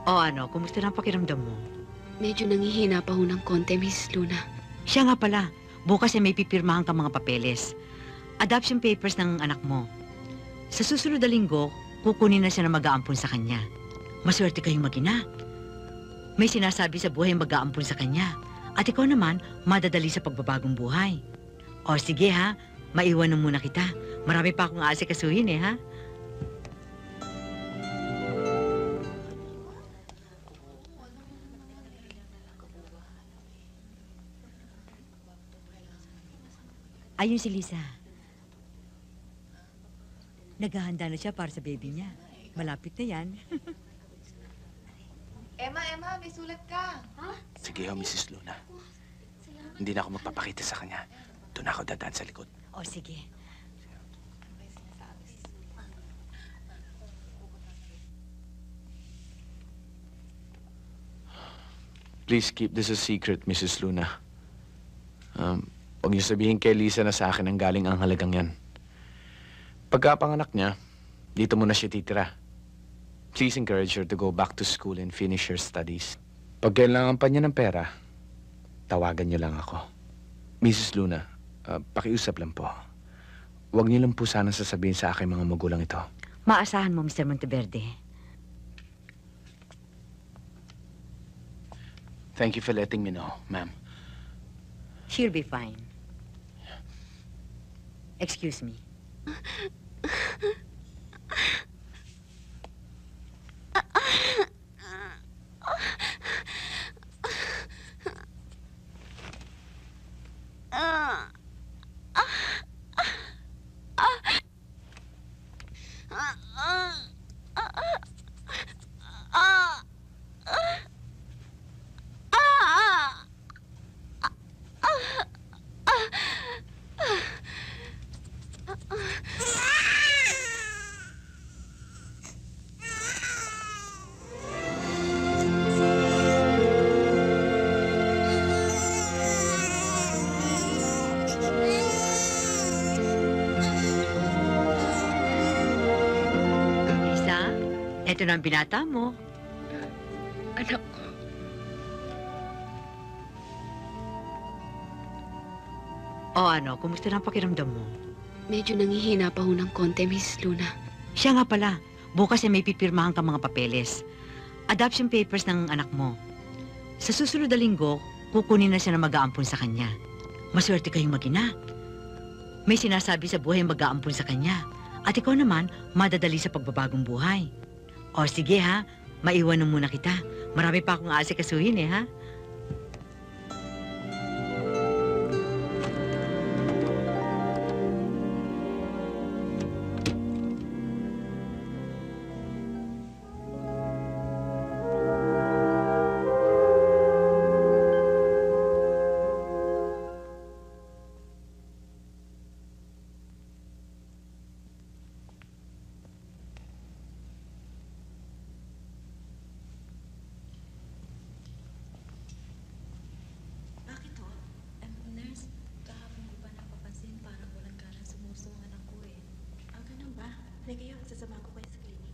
O ano, kumusta na ang pakiramdam mo? Medyo nangihina pa ho ng konti, Mrs. Luna. Siya nga pala, bukas ay may pipirmahan ka mga papeles. Adoption papers ng anak mo. Sa susunod na linggo, kukunin na siya na mag-aampon sa kanya. Maswerte kayong mag-ina. May sinasabi sa buhay mag-aampon sa kanya. At ikaw naman, madadali sa pagbabagong buhay. O sige ha, maiwan muna kita. Marami pa akong aasikasuhin ha. Ayun si Lisa. Naghahanda na siya para sa baby niya. Malapit na yan. Emma, may sulat ka. Ha? Sige ho, Mrs. Luna. Hindi na ako magpapakita sa kanya. Doon na ako dadaan sa likod. O sige. Please keep this a secret, Mrs. Luna. Huwag niyo sabihin kay Lisa na sa akin ang galing ang halagang yan. Pagkapanganak niya, dito muna siya titira. Please encourage her to go back to school and finish her studies. Pag kailangan pa niya ng pera, tawagan niyo lang ako. Mrs. Luna, pakiusap lang po. Huwag niyo lang po sana sasabihin sa aking mga magulang ito. Maasahan mo, Mr. Monteverde. Thank you for letting me know, ma'am. She'll be fine. Excuse me. Ito na ang binata mo. Anak ko. O ano, kumusta na ang pakiramdam mo? Medyo nangihina pa ho ng konti, Mrs. Luna. Siya nga pala, bukas ay may pipirmahan ka mga papeles. Adoption papers ng anak mo. Sa susunod na linggo, kukunin na siya na mag-aampon sa kanya. Maswerte kayong mag-ina. May sinasabi sa buhay mag-aampon sa kanya. At ikaw naman, madadali sa pagbabagong buhay. O sige ha, maiwan muna kita. Marami pa akong aasikasuhin ha. Halika kayo, sasama ko kayo sa klinik.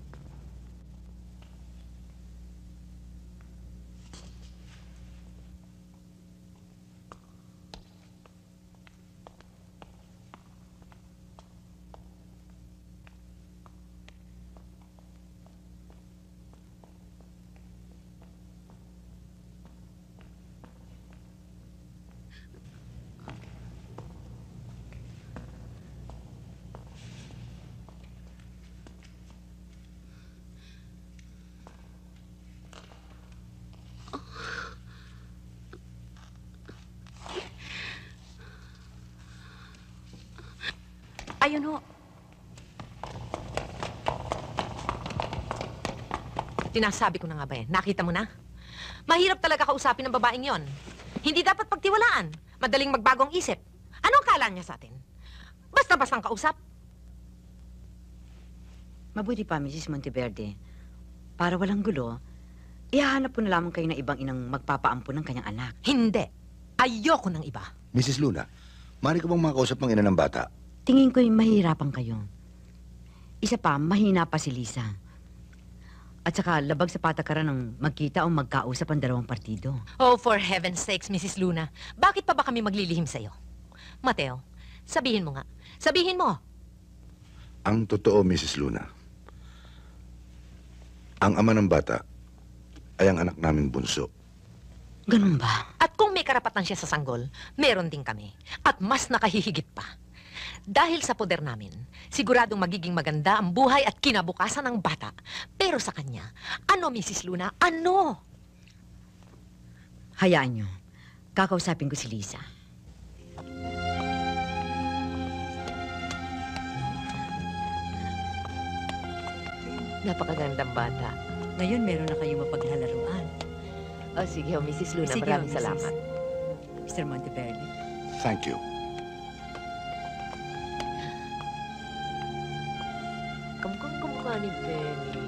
Ayun ho. Tinasabi ko na nga ba yan? Nakita mo na? Mahirap talaga kausapin ng babaeng yon. Hindi dapat pagtiwalaan. Madaling magbagong isip. Ano ang kala niya sa atin? Basta-bastang kausap. Mabuti pa, Mrs. Monteverde. Para walang gulo, ihahanap ko na lamang kayo ng ibang inang magpapaampun ng kanyang anak. Hindi. Ayoko ng iba. Mrs. Luna, maaari ko bang makausap ng ina ng bata? Tingin ko'y mahihirapan kayo. Isa pa, mahina pa si Lisa. At saka labag sa patakaran ng magkita o magkausap ang dalawang partido. Oh, for heaven's sakes, Mrs. Luna. Bakit pa ba kami maglilihim sa'yo? Mateo, sabihin mo nga. Sabihin mo. Ang totoo, Mrs. Luna, ang ama ng bata ay ang anak naming bunso. Ganun ba? At kung may karapatan siya sa sanggol, meron din kami. At mas nakahihigit pa. Dahil sa poder namin, siguradong magiging maganda ang buhay at kinabukasan ng bata. Pero sa kanya, ano, Mrs. Luna? Ano? Hayaan nyo. Kakausapin ko si Lisa. Napakagandang bata. Ngayon, meron na kayong mapaglalaruan. O sige, Mrs. Luna, Sige, maraming Mrs. salamat. Mr. Monteverde. Thank you. Kamukha ni Benny.